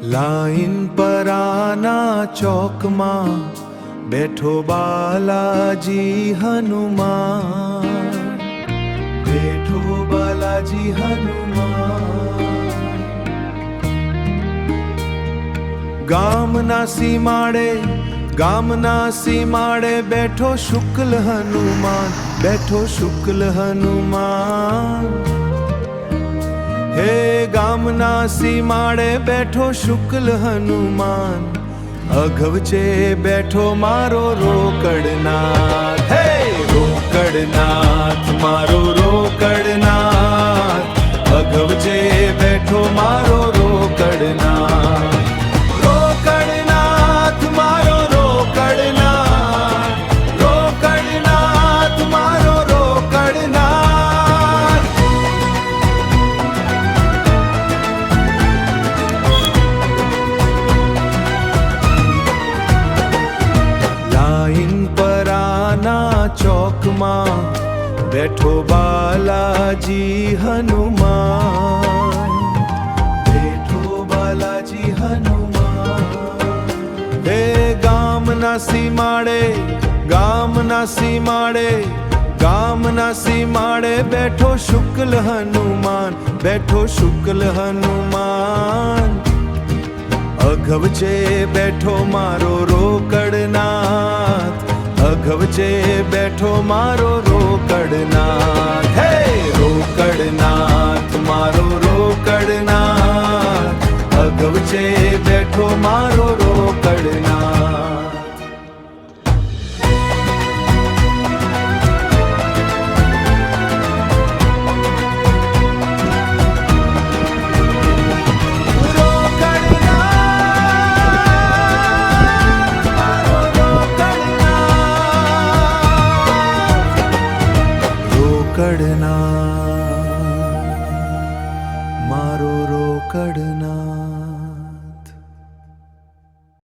Line પરાના ચોકમાં બેઠો બાલાજી હનુમાન, બેઠો બાલાજી હનુમાન. ગામના સીમાડે બેઠો શુક્લ હનુમાન, બેઠો શુક્લ હનુમાન. હે ગામના સીમાડે બેઠો શુક્લ હનુમાન, અઘવચે બેઠો મારો રોકડનાથ. હે રોકડનાથ મારો રોકડનાથ, અઘવચે બેઠો મારો રોકડનાથ. રોકડનાથ મારો રોકડનાથ, રોકડનાથ મારો રોકડનાથ. લાઈન પરાના ચોકમાં બેઠો બાલાજી હનુમાન, બેઠો બાલાજી હનુમાન. હે ગામના સીમાડે બેઠો શુક્લ હનુમાન, બેઠો શુક્લ હનુમાન. અઘવચે બેઠો મારો રોકડનાથ, અઘવચે બેઠો મારો રોકડનાથ. હે રોકડનાથ મારો રોકડનાથ, અઘવચે બેઠો મારો રોકડનાથ. રોકડનાથ.